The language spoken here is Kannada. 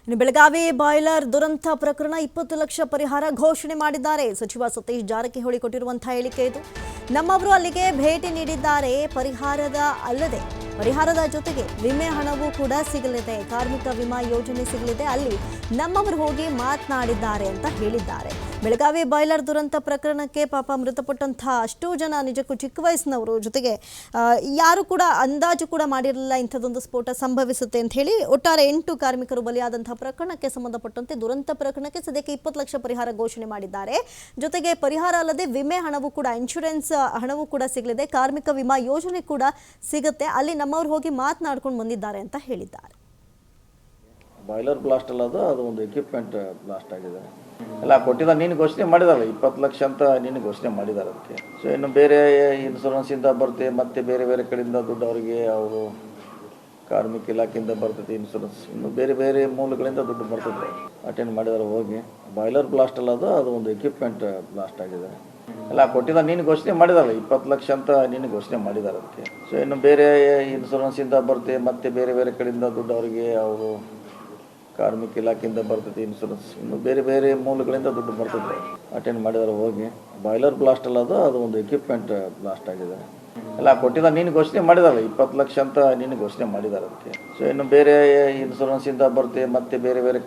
ಇನ್ನು ಬೆಳಗಾವಿ ಬಾಯ್ಲರ್ ದುರಂತ ಪ್ರಕರಣ 20 ಲಕ್ಷ ಪರಿಹಾರ ಘೋಷಣೆ ಮಾಡಿದ್ದಾರೆ. ಸಚಿವ ಸತೀಶ್ ಜಾರಕಿಹೊಳಿ ಕೊಟ್ಟಿರುವಂತಹ ಹೇಳಿಕೆ ಇದು. ನಮ್ಮವರು ಅಲ್ಲಿಗೆ ಭೇಟಿ ನೀಡಿದ್ದಾರೆ. ಪರಿಹಾರದ ಜೊತೆಗೆ ವಿಮೆ ಹಣವೂ ಕೂಡ ಸಿಗಲಿದೆ. ಕಾರ್ಮಿಕ ವಿಮಾ ಯೋಜನೆ ಸಿಗಲಿದೆ. ಅಲ್ಲಿ ನಮ್ಮವರು ಹೋಗಿ ಮಾತನಾಡಿದ್ದಾರೆ ಅಂತ ಹೇಳಿದ್ದಾರೆ. ಬೆಳಗಾವಿ ಬಾಯ್ಲರ್ ದುರಂತ ಪ್ರಕರಣಕ್ಕೆ ಪಾಪ ಮೃತಪಟ್ಟಂತಹ ಅಷ್ಟೂ ಜನ ನಿಜಕ್ಕೂ ಚಿಕ್ಕ ವಯಸ್ಸಿನವರು, ಜೊತೆಗೆ ಯಾರು ಕೂಡ ಅಂದಾಜು ಕೂಡ ಮಾಡಿರಲಿಲ್ಲ ಇಂಥದ್ದೊಂದು ಸ್ಫೋಟ ಸಂಭವಿಸುತ್ತೆ ಅಂತ ಹೇಳಿ. ಒಟ್ಟಾರೆ 8 ಕಾರ್ಮಿಕರು ಬಲಿಯಾದಂತಹ ಪ್ರಕರಣಕ್ಕೆ ಸಂಬಂಧಪಟ್ಟಂತೆ ದುರಂತ ಪ್ರಕರಣಕ್ಕೆ ಸದ್ಯಕ್ಕೆ 20 ಲಕ್ಷ ಪರಿಹಾರ ಘೋಷಣೆ ಮಾಡಿದ್ದಾರೆ. ಜೊತೆಗೆ ಪರಿಹಾರ ಅಲ್ಲದೆ ವಿಮೆ ಹಣವೂ ಕೂಡ, ಇನ್ಶೂರೆನ್ಸ್ ಹಣವೂ ಕೂಡ ಸಿಗಲಿದೆ. ಕಾರ್ಮಿಕ ವಿಮಾ ಯೋಜನೆ ಕೂಡ ಸಿಗುತ್ತೆ. ಅಲ್ಲಿ ನಮ್ಮವರು ಹೋಗಿ ಮಾತನಾಡ್ಕೊಂಡು ಬಂದಿದ್ದಾರೆ ಅಂತ ಹೇಳಿದ್ದಾರೆ. ಬಾಯ್ಲರ್ ಬ್ಲಾಸ್ಟ್ ಅಲ್ಲ, ಅದು ಒಂದು ಎಕ್ವಿಪ್ಮೆಂಟ್ ಬ್ಲಾಸ್ಟ್ ಆಗಿದೆ. ಎಲ್ಲ ಕೊಟ್ಟಿದ್ದ ನೀನು ಘೋಷಣೆ ಮಾಡಿದಾರಲ್ಲ 20 ಲಕ್ಷ ಅಂತ ನೀನು ಘೋಷಣೆ ಮಾಡಿದ್ದಾರೆ ಅದಕ್ಕೆ. ಸೊ ಇನ್ನು ಬೇರೆ ಇನ್ಶೂರೆನ್ಸಿಂದ ಬರುತ್ತೆ, ಮತ್ತೆ ಬೇರೆ ಬೇರೆ ಕಡೆಯಿಂದ ದುಡ್ಡು ಅವರಿಗೆ ಅವರು ಕಾರ್ಮಿಕ ಇಲಾಖೆಯಿಂದ ಬರ್ತೈತಿ ಇನ್ಶೂರೆನ್ಸ್, ಇನ್ನು ಬೇರೆ ಬೇರೆ ಮೂಲಗಳಿಂದ ದುಡ್ಡು ಬರ್ತದೆ. ಅಟೆಂಡ್ ಮಾಡಿದಾರೆ ಹೋಗಿ. ಬಾಯ್ಲರ್ ಬ್ಲಾಸ್ಟ್ ಅಲ್ಲ, ಅದು ಒಂದು ಎಕ್ವಿಪ್ಮೆಂಟ್ ಬ್ಲಾಸ್ಟ್ ಆಗಿದೆ. ಎಲ್ಲ ಕೊಟ್ಟಿದ್ದ ನೀನು ಘೋಷಣೆ ಮಾಡಿದಾರಲ್ಲ 20 ಲಕ್ಷ ಅಂತ ನೀನು ಘೋಷಣೆ ಮಾಡಿದ್ದಾರೆ ಅದಕ್ಕೆ. ಸೊ ಇನ್ನು ಬೇರೆ ಇನ್ಶೂರೆನ್ಸಿಂದ ಬರುತ್ತೆ, ಮತ್ತೆ ಬೇರೆ ಬೇರೆ ಕಡೆಯಿಂದ ದುಡ್ಡು ಅವರಿಗೆ ಅವರು ಕಾರ್ಮಿಕ ಇಲಾಖೆಯಿಂದ ಬರ್ತೈತಿ ಇನ್ಶೂರೆನ್ಸ್, ಇನ್ನು ಬೇರೆ ಬೇರೆ ಮೂಲಗಳಿಂದ ದುಡ್ಡು ಬರ್ತದೆ. ಅಟೆಂಡ್ ಮಾಡಿದಾರೆ ಹೋಗಿ. ಬಾಯ್ಲರ್ ಬ್ಲಾಸ್ಟ್ ಅಲ್ಲ, ಅದು ಒಂದು ಎಕ್ವಿಪ್ಮೆಂಟ್ ಬ್ಲಾಸ್ಟ್ ಆಗಿದೆ. ಎಲ್ಲ ಕೊಟ್ಟಿದ್ದ ನೀನು ಘೋಷಣೆ ಮಾಡಿದಾರಲ್ಲ 20 ಲಕ್ಷ ಅಂತ ನೀನು ಘೋಷಣೆ ಮಾಡಿದ್ದಾರೆ ಅದಕ್ಕೆ. ಸೊ ಇನ್ನು ಬೇರೆ ಇನ್ಶೂರೆನ್ಸಿಂದ ಬರುತ್ತೆ, ಮತ್ತೆ ಬೇರೆ ಬೇರೆ